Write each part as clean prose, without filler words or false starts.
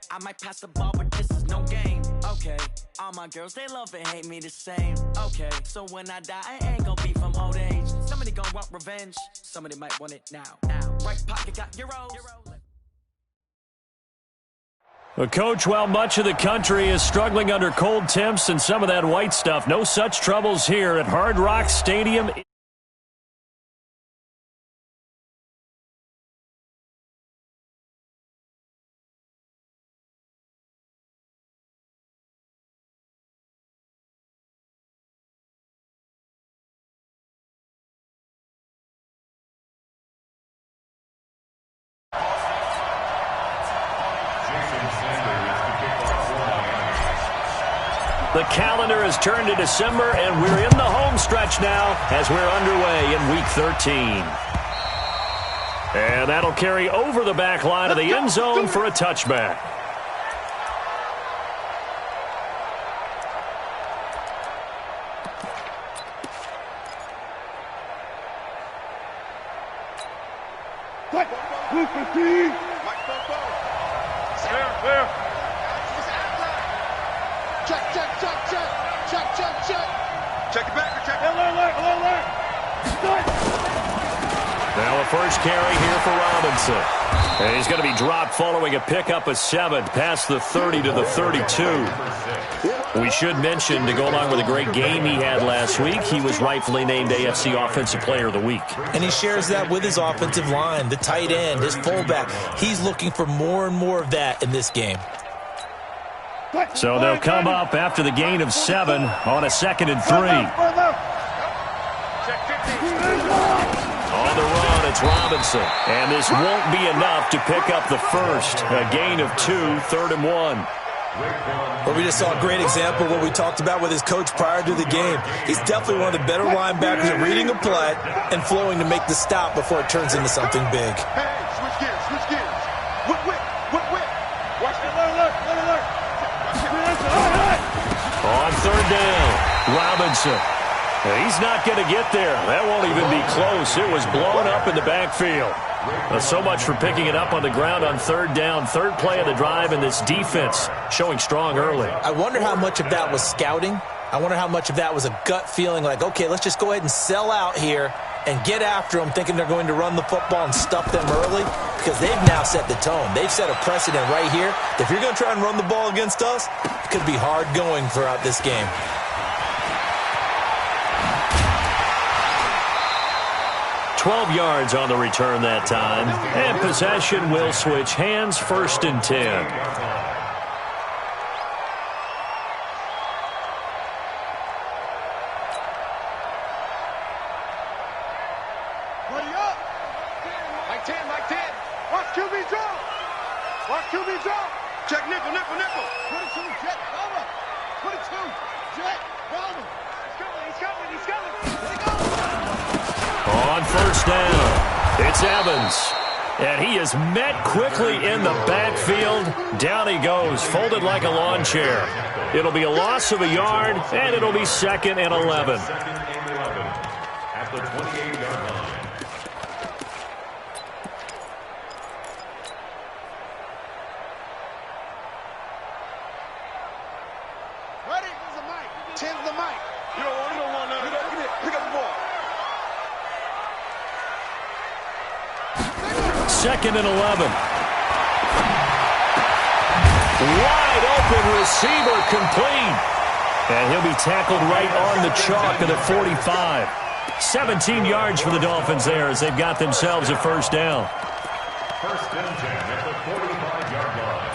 I might pass the ball, but this is no game. Okay, all my girls, they love and hate me the same. Okay, so when I die, I ain't gonna be from old age. Somebody gonna want revenge, somebody might want it now. Right pocket got euros. Well, Coach, while much of the country is struggling under cold temps and some of that white stuff, no such troubles here at Hard Rock Stadium. The calendar has turned to December, and we're in the home stretch now as we're underway in Week 13. And that'll carry over the back line of the end zone for a touchback. Now a first carry here for Robinson. And he's going to be dropped following a pickup of 7 past the 30 to the 32. We should mention, to go along with a great game he had last week, he was rightfully named AFC Offensive Player of the Week. And he shares that with his offensive line, the tight end, his fullback. He's looking for more and more of that in this game. So they'll come up after the gain of 7 on a 2nd and 3. On the run, it's Robinson. And this won't be enough to pick up the first. A gain of 2, 3rd and 1. Well, we just saw a great example of what we talked about with his coach prior to the game. He's definitely one of the better linebackers at reading a play and flowing to make the stop before it turns into something big. Hey, switch gears, switch gears. Whip. Watch it, look. On 3rd down, Robinson. He's not going to get there. That won't even be close. It was blown up in the backfield. So much for picking it up on the ground on 3rd down. 3rd play of the drive, and this defense showing strong early. I wonder how much of that was scouting. I wonder how much of that was a gut feeling like, okay, let's just go ahead and sell out here and get after them, thinking they're going to run the football and stuff them early, because they've now set the tone. They've set a precedent right here. If you're going to try and run the ball against us, it could be hard going throughout this game. 12 yards on the return that time, and possession will switch hands, 1st and 10. Mike 10. Watch QB drop. Check nickel. 22, jet, over. 22, jet, over. He's coming. There he goes. On 1st down, it's Evans. And he is met quickly in the backfield. Down he goes, folded like a lawn chair. It'll be a loss of a yard, and it'll be 2nd and 11. At the 28-yard line. Ready? There's a mic. 10's the mic. You don't want none. Pick up the ball. 2nd and 11. Wide open receiver complete. And he'll be tackled right on the chalk of the 45. 17 yards for the Dolphins there as they've got themselves a 1st down. 1st and 10 at the 45-yard line.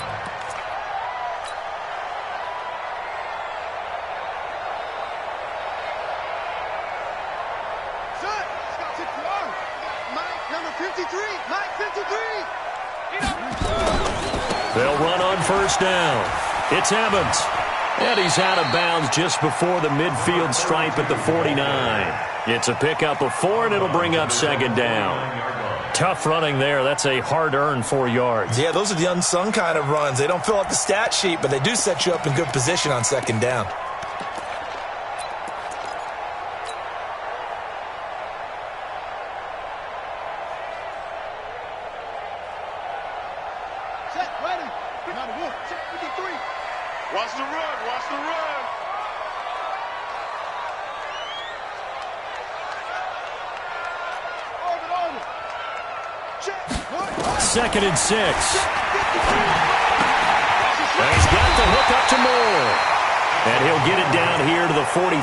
Son, Mike, number 53. Mike, 53. They'll run on 1st down. It's Evans. And he's out of bounds just before the midfield stripe at the 49. It's a pickup of 4, and it'll bring up 2nd down. Tough running there. That's a hard-earned 4 yards. Yeah, those are the unsung kind of runs. They don't fill out the stat sheet, but they do set you up in good position on 2nd down. Set, ready. Watch the run. Watch the run. Second and 6. And he's got the hook up to Moore. And he'll get it down here to the 43.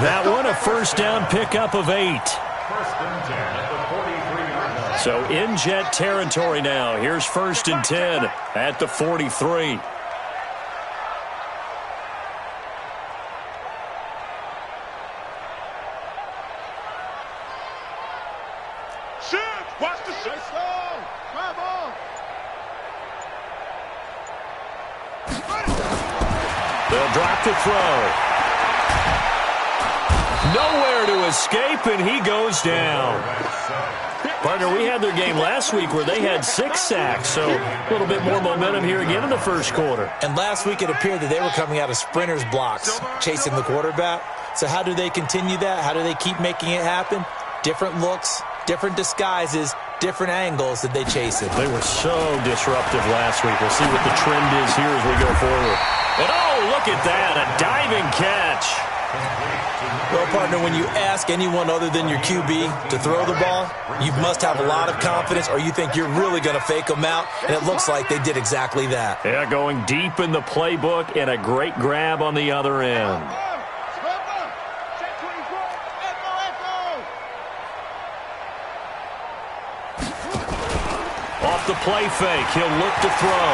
That one a first down pickup of 8. First and 10 at the 43-yard line. So in Jet territory now. Here's first and 10 at the 43. Watch the shit. Come on. They'll drop to throw. Nowhere to escape, and he goes down. Partner, we had their game last week where they had 6 sacks, so a little bit more momentum here again in the first quarter. And last week it appeared that they were coming out of sprinters blocks, chasing the quarterback. So how do they continue that? How do they keep making it happen? Different looks, different disguises, different angles that they chase it. They were so disruptive last week. We'll see what the trend is here as we go forward. And oh, look at that, a diving catch. Well, partner, when you ask anyone other than your QB to throw the ball, you must have a lot of confidence or you think you're really going to fake them out, and it looks like they did exactly that. Yeah, going deep in the playbook and a great grab on the other end. Off the play fake, he'll look to throw.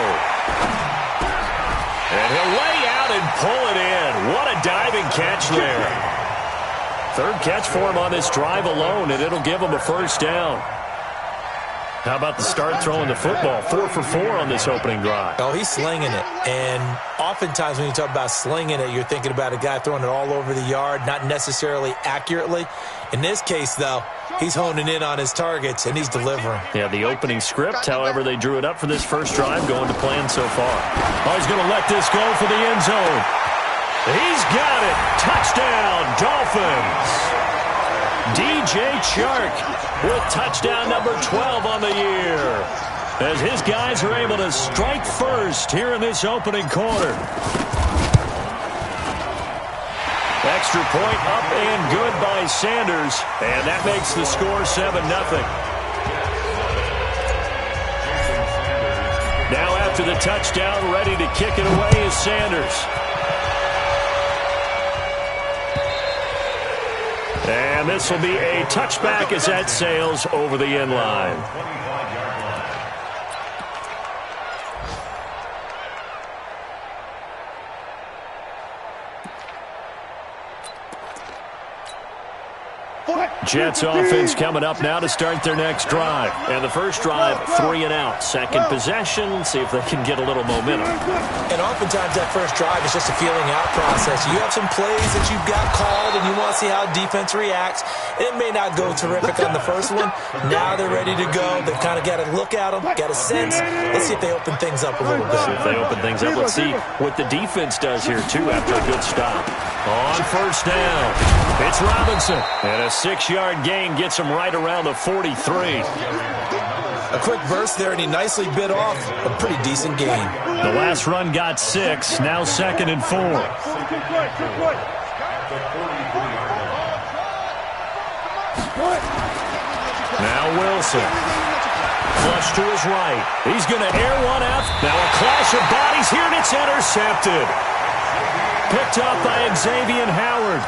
And he'll lay out and pull it in. What a diving catch there. Third catch for him on this drive alone, and it'll give him a first down. How about the start throwing the football? 4 for 4 on this opening drive. Oh, he's slinging it. And oftentimes when you talk about slinging it, you're thinking about a guy throwing it all over the yard, not necessarily accurately. In this case, though, he's honing in on his targets, and he's delivering. Yeah, the opening script, however, they drew it up for this first drive, going to plan so far. Oh, he's going to let this go for the end zone. He's got it. Touchdown, Dolphins. DJ Chark with touchdown number 12 on the year, as his guys are able to strike first here in this opening quarter. Extra point up and good by Sanders, and that makes the score 7-0. Now after the touchdown, ready to kick it away is Sanders. And this will be a touchback as that sails over the end line. Jets offense coming up now to start their next drive. And the first drive, 3 and out. Second possession, see if they can get a little momentum. And oftentimes that first drive is just a feeling out process. You have some plays that you've got called and you want to see how defense reacts. It may not go terrific on the first one. Now they're ready to go. They've kind of got to look at them, got a sense. Let's see if they open things up a little bit. See if they open things up. Let's see what the defense does here, too, after a good stop. On first down, it's Robinson. And a 6-yard gain gets him right around the 43. A quick burst there, and he nicely bit off a pretty decent gain. The last run got 6, now 2nd and 4. Now Wilson. Flush to his right. He's going to air one out. Now a clash of bodies here, and it's intercepted. Picked up by Xavier Howard.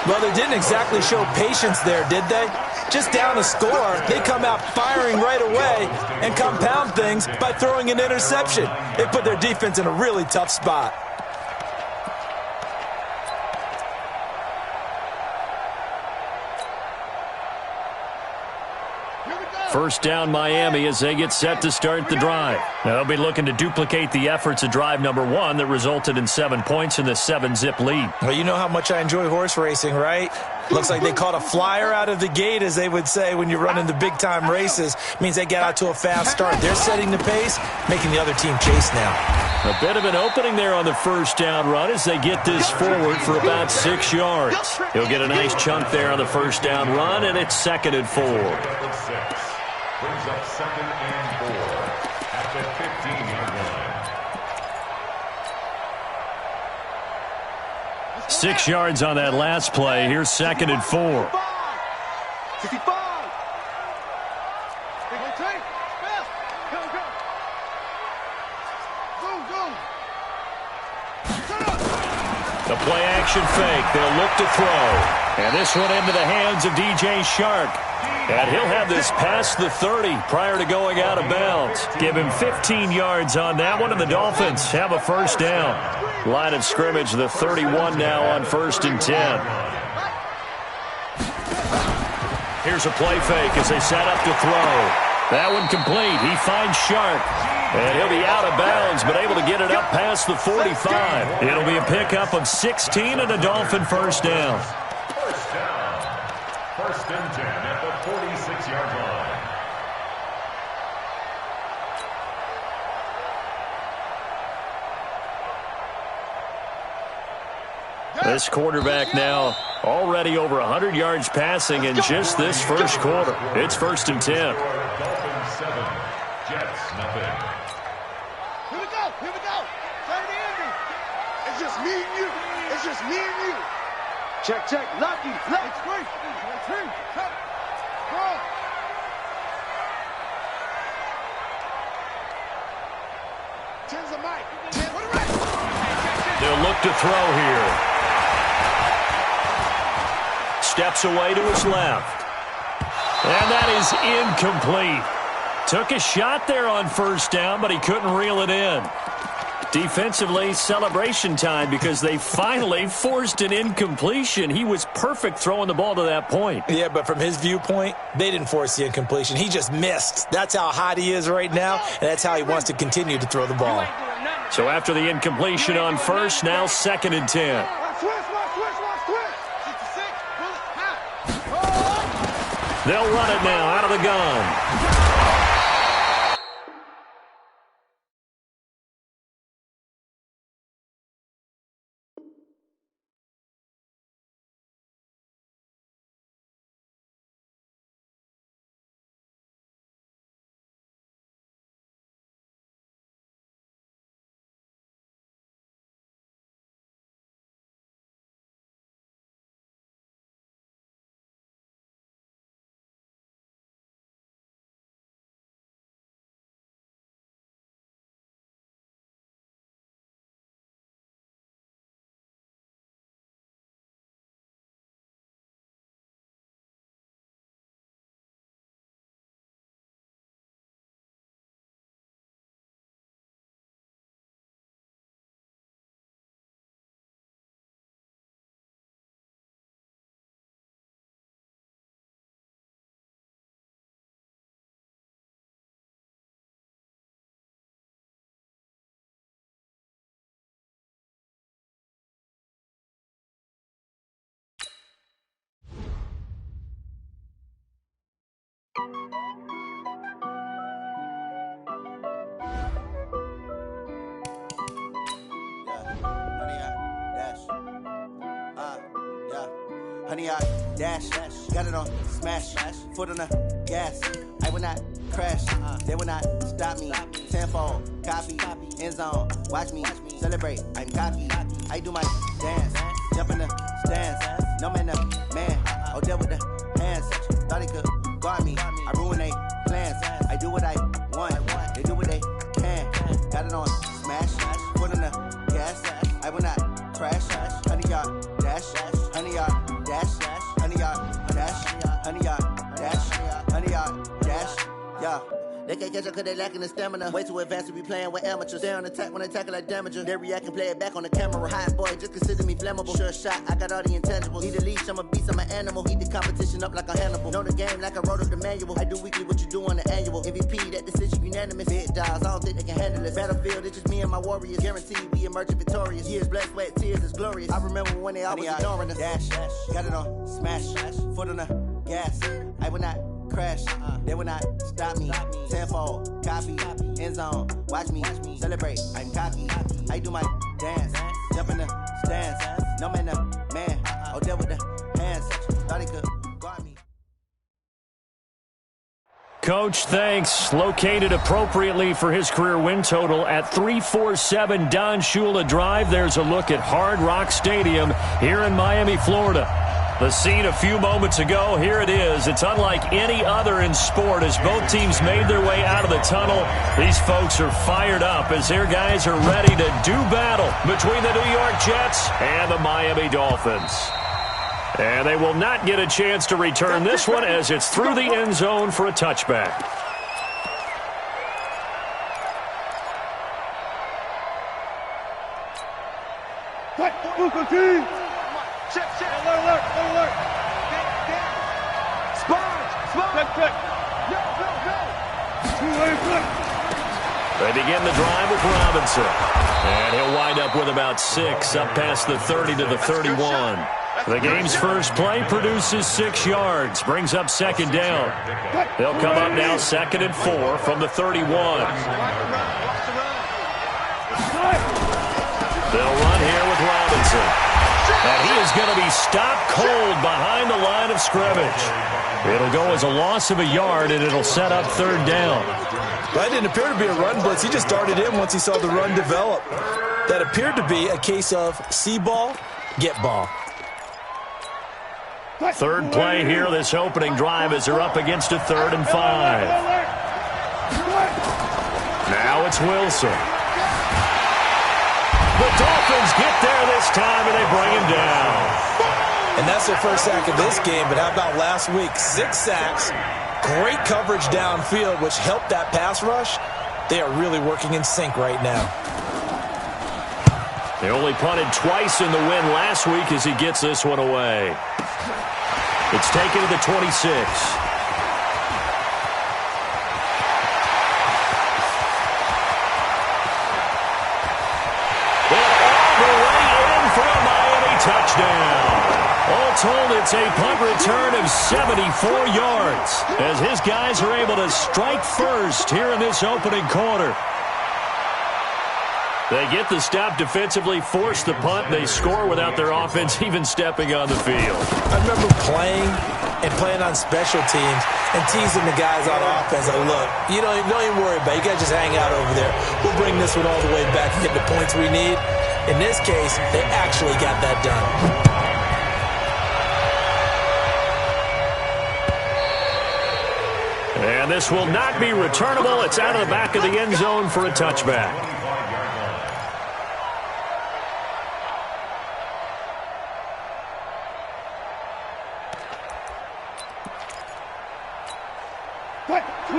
Well, they didn't exactly show patience there, did they? Just down a score, they come out firing right away and compound things by throwing an interception. They put their defense in a really tough spot. First down Miami as they get set to start the drive. Now they'll be looking to duplicate the efforts of drive number 1 that resulted in 7 points in the 7-zip lead. Well, you know how much I enjoy horse racing, right? Looks like they caught a flyer out of the gate, as they would say when you're running the big-time races. Means they get out to a fast start. They're setting the pace, making the other team chase now. A bit of an opening there on the first down run as they get this forward for about 6 yards. He'll get a nice chunk there on the first down run, and it's 2nd and 4. Brings up 2nd and 4 at the 15-yard line. 6 yards on that last play. Here's 2nd and 4. 65. The play-action fake. They'll look to throw. And this one into the hands of DJ Shark. And he'll have this past the 30 prior to going out of bounds. Give him 15 yards on that one, and the Dolphins have a first down. Line of scrimmage, the 31 now on 1st and 10. Here's a play fake as they set up to throw. That one complete. He finds Shark. And he'll be out of bounds, but able to get it up past the 45. It'll be a pickup of 16 and a Dolphin first down. First down. 1st and 10 at the 46-yard line. This quarterback now already over 100 yards passing in just this first quarter. It's 1st and 10. Dolphins 7, Jets nothing. Here we go. Here we go. Turn the ending. It's just me and you. It's just me and you. Check, check. Lucky. It's free. It's free. Come. Go. Ten's a mic. Ten. What a right. They'll look to throw here. Steps away to his left. And that is incomplete. Took a shot there on first down, but he couldn't reel it in. Defensively, celebration time because they finally forced an incompletion. He was perfect throwing the ball to that point. Yeah, but from his viewpoint, they didn't force the incompletion. He just missed. That's how hot he is right now, and that's how he wants to continue to throw the ball. So after the incompletion on first, now 2nd and 10. They'll run it now out of the gun. Honey, I dash, got it on smash, foot on the gas. I will not crash, they will not stop me. Tenfold, copy, end zone, watch me celebrate. I'm cocky, I do my dance, jump in the stands. No man, the man, oh, deal with the hands. Thought he could guard me, I ruin they plans. I do what I want, they do what they can. Got it on smash, foot on the gas. I will not crash, honey, y'all dash, honey, y'all dash, honey, y'all dash, honey, y'all dash, honey, y'all dash, yeah. They can't catch up cause they lacking the stamina. Way too advanced to be playing with amateurs. Stay on attack when they tackle like damager. They react and play it back on the camera. Hot boy, just consider me flammable. Sure shot, I got all the intangibles. Need a leash, I'm a beast, I'm an animal. Heat the competition up like a Hannibal. Know the game like I wrote up the manual. I do weekly what you do on the annual. MVP, that decision unanimous. Big dogs, I don't think they can handle this. Battlefield, it's just me and my warriors. Guaranteed we emerging victorious. Years, blood, sweat, tears, it's glorious. I remember when they always ignoring us. Dash, got it on smash, foot on the gas. I will not crash, they will not stop me. Tenfold, copy, end zone, watch me celebrate. I'm cocky, I do my dance, jump in the stands. No man, the man, oh, deal with the hands. Thought he could guard me. Coach, thanks. Located appropriately for his career win total at 347 Don Shula Drive. There's a look at Hard Rock Stadium here in Miami, Florida. The scene a few moments ago, here it is. It's unlike any other in sport as both teams made their way out of the tunnel. These folks are fired up as their guys are ready to do battle between the New York Jets and the Miami Dolphins. And they will not get a chance to return this one as it's through the end zone for a touchback. They begin the drive with Robinson. And he'll wind up with about 6 up past the 30 to the 31. The game's first play produces 6 yards, brings up second down. They'll come up now 2nd and 4 from the 31. They'll run here with Robinson. And he is going to be stopped cold behind the line of scrimmage. It'll go as a loss of a yard, and it'll set up 3rd down. That didn't appear to be a run blitz. He just darted in once he saw the run develop. That appeared to be a case of see ball, get ball. Third play here, this opening drive, as they're up against a 3rd and 5. Now it's Wilson. The Dolphins get there this time, and they bring him down. And that's their first sack of this game, but how about last week? 6 sacks, great coverage downfield, which helped that pass rush. They are really working in sync right now. They only punted twice in the win last week as he gets this one away. It's taken to the 26. All the way in for a Miami touchdown. All told, it's a punt return of 74 yards as his guys are able to strike first here in this opening quarter. They get the stop defensively, force the punt, they score without their offense even stepping on the field. I remember playing on special teams and teasing the guys on offense. Like, look, you don't even worry about it. You guys just hang out over there. We'll bring this one all the way back and get the points we need. In this case, they actually got that done. And this will not be returnable. It's out of the back of the end zone for a touchback.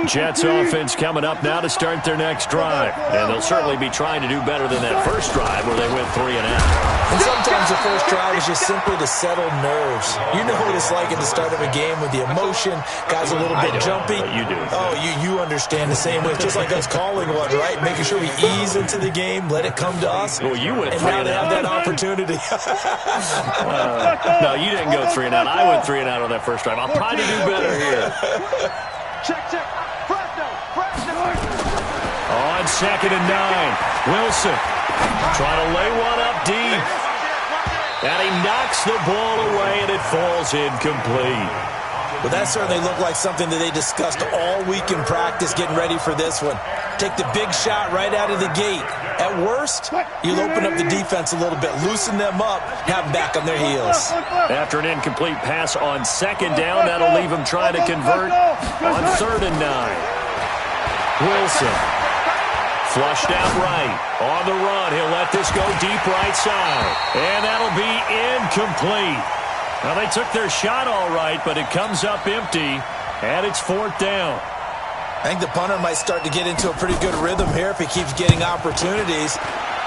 Jets offense coming up now to start their next drive. And they'll certainly be trying to do better than that first drive where they went 3 and out. And sometimes the first drive is just simply to settle nerves. You know what it's like at the start of a game with the emotion. Guys a little bit jumpy. You do. Oh, you understand the same way. It's just like us calling one, right? Making sure we ease into the game, let it come to us. Well, you went 3 and and out. out. That opportunity. No, you didn't go 3 and out. I went 3 and out on that first drive. I'll probably do better here. Check. On 2nd and 9, Wilson trying to lay one up deep. And he knocks the ball away, and it falls incomplete. Well, that certainly looked like something that they discussed all week in practice getting ready for this one. Take the big shot right out of the gate. At worst, you'll open up the defense a little bit, loosen them up, have them back on their heels. After an incomplete pass on 2nd down, that'll leave him trying to convert on 3rd and 9. Wilson, flushed out right. On the run, he'll let this go deep right side. And that'll be incomplete. Now, they took their shot all right, but it comes up empty, and it's 4th down. I think the punter might start to get into a pretty good rhythm here if he keeps getting opportunities.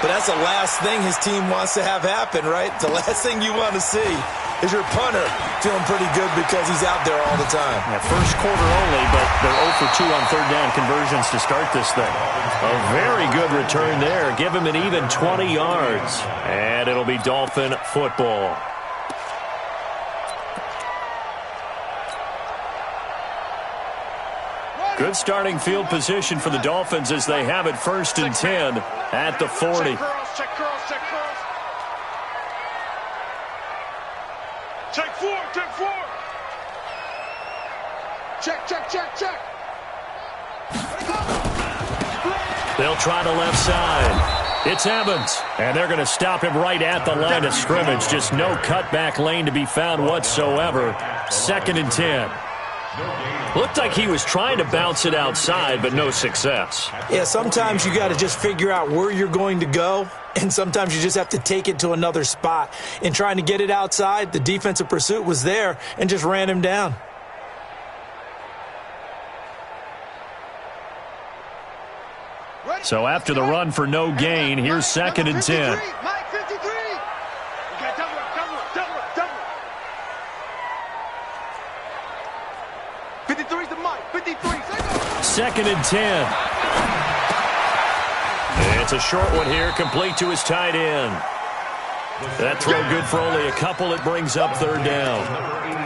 But that's the last thing his team wants to have happen, right? The last thing you want to see is your punter feeling pretty good because he's out there all the time. Yeah, first quarter only, but they're 0 for 2 on 3rd down conversions to start this thing. A very good return there. Give him an even 20 yards. And it'll be Dolphin football. Good starting field position for the Dolphins as they have it 1st and 10 at the 40. Check curls. Check 4. Check. They'll try the left side. It's Evans, and they're going to stop him right at the line of scrimmage. Just no cutback lane to be found whatsoever. 2nd and 10. Looked like he was trying to bounce it outside, but no success. Yeah, sometimes you got to just figure out where you're going to go, and sometimes you just have to take it to another spot. In trying to get it outside, the defensive pursuit was there and just ran him down. So after the run for no gain, here's 2nd and 10. Mike, 53. Okay, double up. 53's the Mike. 53. 2nd and 10. It's a short one here, complete to his tight end. That throw good for only a couple. It brings up 3rd down.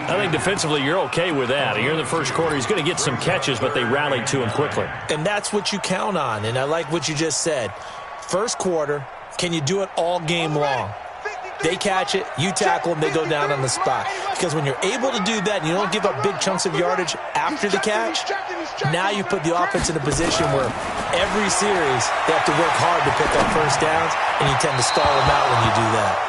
I think defensively you're okay with that. Here in the first quarter, he's going to get some catches, but they rallied to him quickly. And that's what you count on, and I like what you just said. First quarter, can you do it all game long? They catch it, you tackle them, they go down on the spot. Because when you're able to do that and you don't give up big chunks of yardage after the catch, now you put the offense in a position where every series they have to work hard to pick up first downs, and you tend to stall them out when you do that.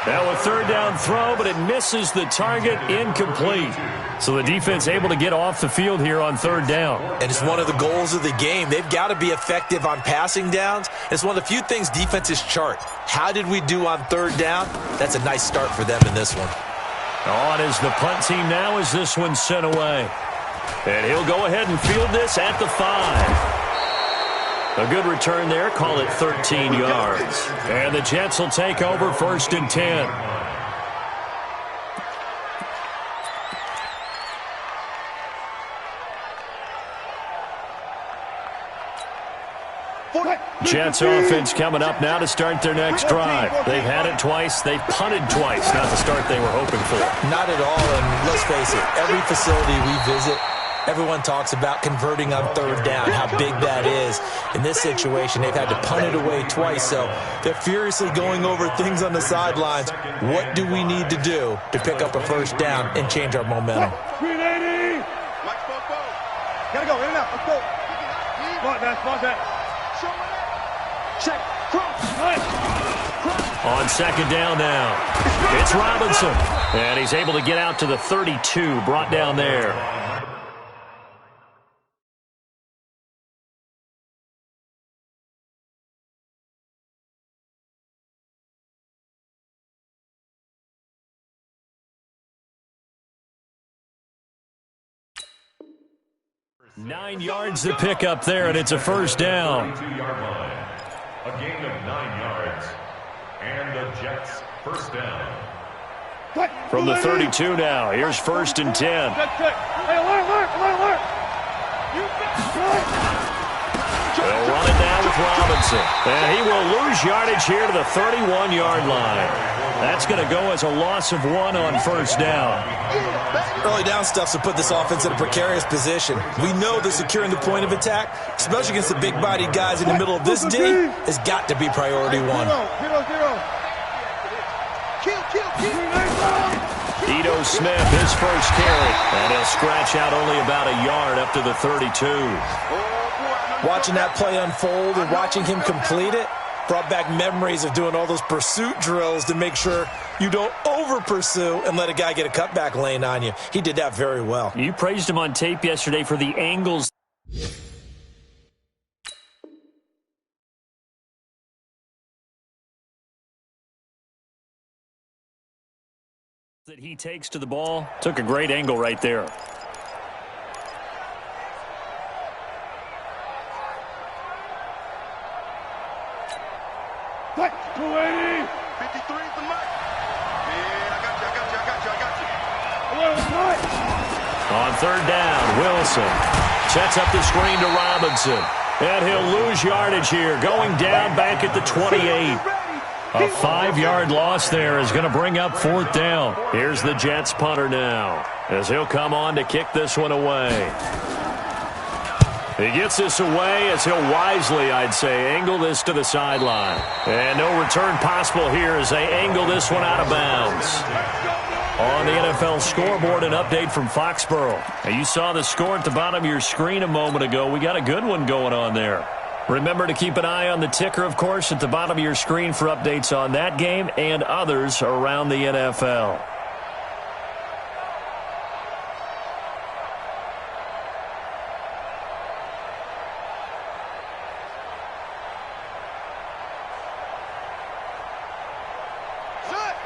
Now a 3rd down throw, but it misses the target, incomplete. So the defense able to get off the field here on 3rd down. And it's one of the goals of the game. They've got to be effective on passing downs. It's one of the few things defenses chart. How did we do on 3rd down? That's a nice start for them in this one. On is the punt team now as this one's sent away. And he'll go ahead and field this at the 5. A good return there. Call it 13 yards. And the Jets will take over 1st and 10. Jets offense coming up now to start their next drive. They've had it twice. They've punted twice. Not the start they were hoping for. Not at all, and let's face it, every facility we visit, everyone talks about converting on 3rd down, how big that is. In this situation, they've had to punt it away twice, so they're furiously going over things on the sidelines. What do we need to do to pick up a 1st down and change our momentum? 380. Gotta go, in and out, let's go. Spot that. Check, cross. On 2nd down now, it's Robinson. And he's able to get out to the 32, brought down there. Nine yards to pick up there, and it's a 1st down. 2-yard line. A gain of 9 yards. And the Jets 1st down. From the 32 now, here's 1st and 10. Hey, alert. They'll run it down with Robinson. And he will lose yardage here to the 31-yard line. That's going to go as a loss of 1 on 1st down. Early down stuff to put this offense in a precarious position. We know that securing the point of attack, especially against the big-bodied guys in the middle of this D, has got to be priority 1. 0-0. Kill. Ito Smith, his first carry. And he'll scratch out only about a yard up to the 32. Watching that play unfold and watching him complete it brought back memories of doing all those pursuit drills to make sure you don't over-pursue and let a guy get a cutback lane on you. He did that very well. You praised him on tape yesterday for the angles that he takes to the ball. Took a great angle right there. What? 280. 53's the mark. Yeah, I got you. On 3rd down, Wilson sets up the screen to Robinson. And he'll lose yardage here, going down back at the 28. A 5-yard loss there is going to bring up 4th down. Here's the Jets punter now, as he'll come on to kick this one away. He gets this away as he'll wisely, I'd say, angle this to the sideline. And no return possible here as they angle this one out of bounds. On the NFL scoreboard, an update from Foxborough. Now, you saw the score at the bottom of your screen a moment ago. We got a good one going on there. Remember to keep an eye on the ticker, of course, at the bottom of your screen for updates on that game and others around the NFL.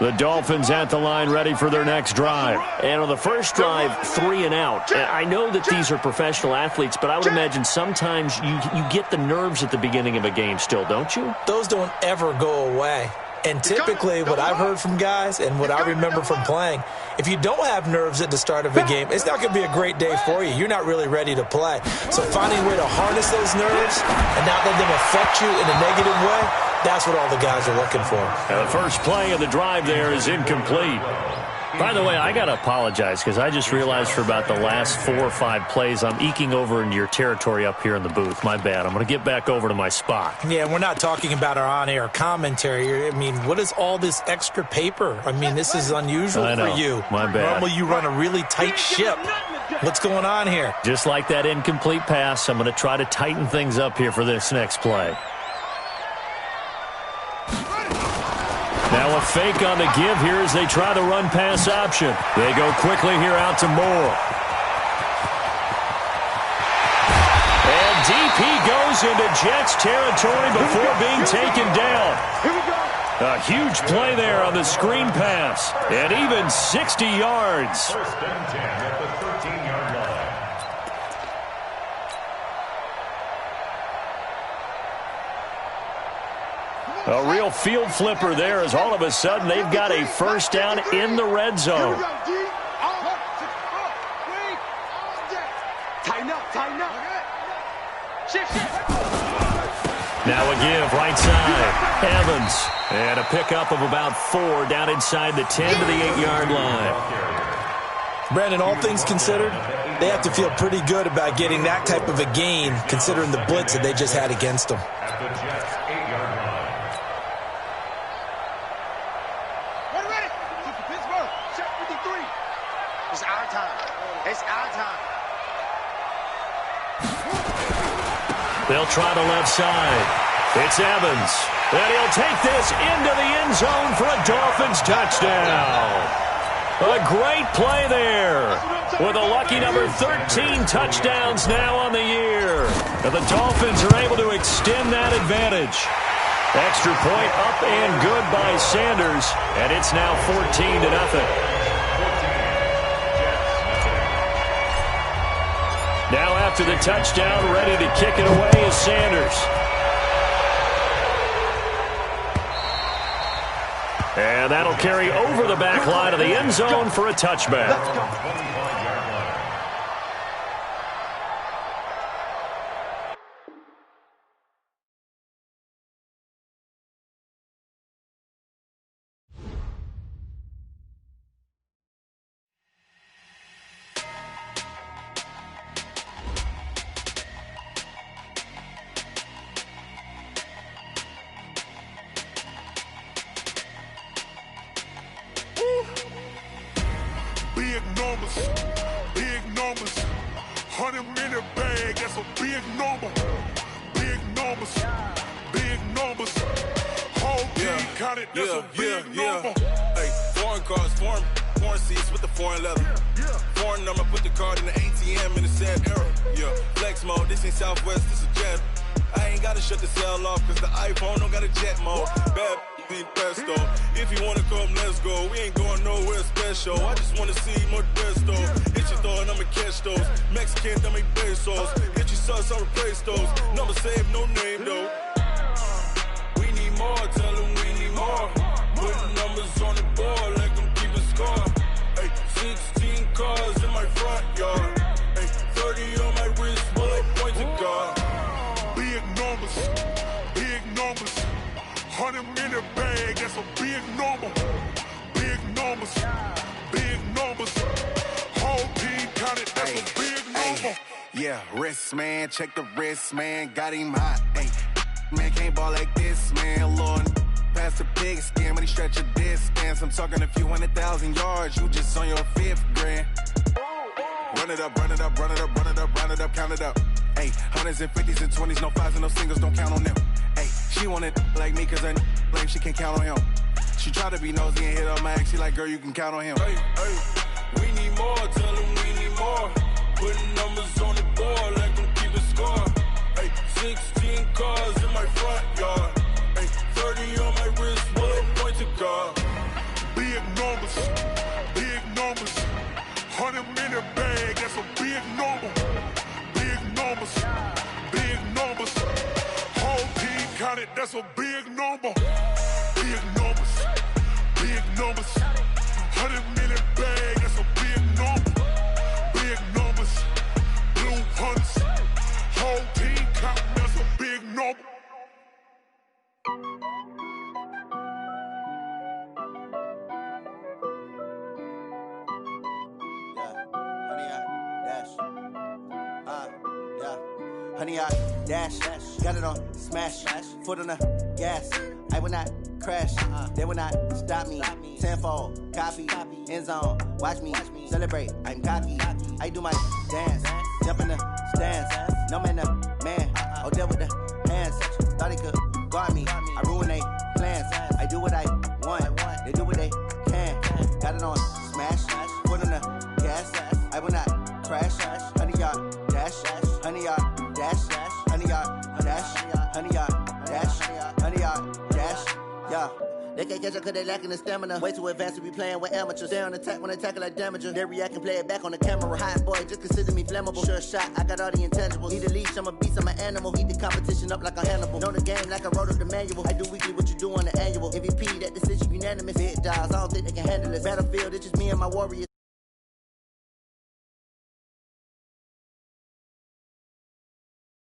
The Dolphins at the line ready for their next drive. And on the first drive, 3 and out. I know that these are professional athletes, but I would imagine sometimes you get the nerves at the beginning of a game still, don't you? Those don't ever go away. And typically what I've heard from guys and what I remember from playing, if you don't have nerves at the start of a game, it's not going to be a great day for you. You're not really ready to play. So finding a way to harness those nerves and not let them affect you in a negative way, that's what all the guys are looking for. And the first play of the drive there is incomplete. By the way, I got to apologize because I just realized for about the last 4 or 5 plays, I'm eking over into your territory up here in the booth. My bad. I'm going to get back over to my spot. Yeah, we're not talking about our on-air commentary. I mean, what is all this extra paper? I mean, this is unusual for you. My bad. Normally you run a really tight ship. What's going on here? Just like that incomplete pass, I'm going to try to tighten things up here for this next play. Now a fake on the give here as they try the run-pass option. They go quickly here out to Moore. And deep he goes into Jets territory before being taken down. A huge play there on the screen pass. And even 60 yards. First and 10 at the 13-yard line. A real field flipper there as all of a sudden they've got a first down in the red zone. Now a give right side. Evans. And a pickup of about 4 down inside the 10 to the 8-yard line. Brandon, all things considered, they have to feel pretty good about getting that type of a gain considering the blitz that they just had against them. At the Jets' 8-yard line. It's our time. It's our time. They'll try the left side. It's Evans. And he'll take this into the end zone for a Dolphins touchdown. A great play there. With a lucky number 13 touchdowns now on the year. And the Dolphins are able to extend that advantage. Extra point up and good by Sanders. And it's now 14-0. Now after the touchdown, ready to kick it away is Sanders. And that'll carry over the back line of the end zone for a touchback. Big numbers, 100-minute bag, that's a big number. Big numbers, whole team counted, that's a big number. Hey, foreign cars, foreign seats with the foreign leather. Foreign number, put the card in the ATM in the sad era. Yeah, flex mode, this ain't Southwest, this is Jet. I ain't gotta shut the cell off, cause the iPhone don't got a jet mode. Bad be pesto. If you wanna come, let's go. We ain't going nowhere special. I just wanna see more resto. Hit your thought, I'ma catch those. Mexican, dame pesos. Hit your sauce, I'll replace those. Number save, no name though. We need more, tell them we need more. Putting numbers on the board, like them keep a score. Hey, 16 cars in my front yard. Hey, 30 on my wrist, bullet pointed guard. Big numbers, 100-minute bag, that's a big number. Big numbers, whole team counted, that's a big number. Yeah, wrist man, check the wrist man, got him hot. Ay, man can't ball like this, man. Lord, past the pig skin when he stretch a distance. I'm talking a few 100,000 yards, you just on your 5th grand. Run it up, count it up. Hey, hundreds and fifties and 20s, no fives and no singles, don't count on them. Hey, she wanted like me cause her lame, she can't count on him. She tried to be nosy and hit up my ex, she like, girl, you can count on him. Hey, we need more, tell them we need more. Putting numbers on the board like them keeping score. Hey, 16 cars in my front yard. Hey, 30 on my wrist, bullet point to God. Big numbers, 100 million bag, that's a big number. Big numbers, whole team counted, that's a big number. Big numbers, 100 million bag, that's a big number. Big numbers, blue hunts, whole team counting, that's a big number. Honey, I dash, got it on smash, foot on the gas. I will not crash, they will not stop me. Tenfold, copy, end zone, watch me celebrate. I'm cocky, I do my dance, jump in the stands. No man, man, oh there with the hands. Thought he could guard me, I ruin they plans. I do what I want, they do what they can. Got it on smash, foot on the gas. I will not crash, honey, y'all dash, honey, y'all dash, honey, y'all dash, honey, y'all dash, honey, y'all dash, yeah. They can't catch up cause they lacking the stamina. Way too advanced to be playing with amateurs. Stay on attack when they tackle like damager. They react and play it back on the camera. Hot boy, just consider me flammable. Sure shot, I got all the intangibles. Need a leash, I'm a beast, I'm an animal. Heat the competition up like a Hannibal. Know the game like I wrote up the manual. I do weekly what you do on the annual. MVP, that decision unanimous. Big dogs, I don't think they can handle this. Battlefield, it's just me and my warriors.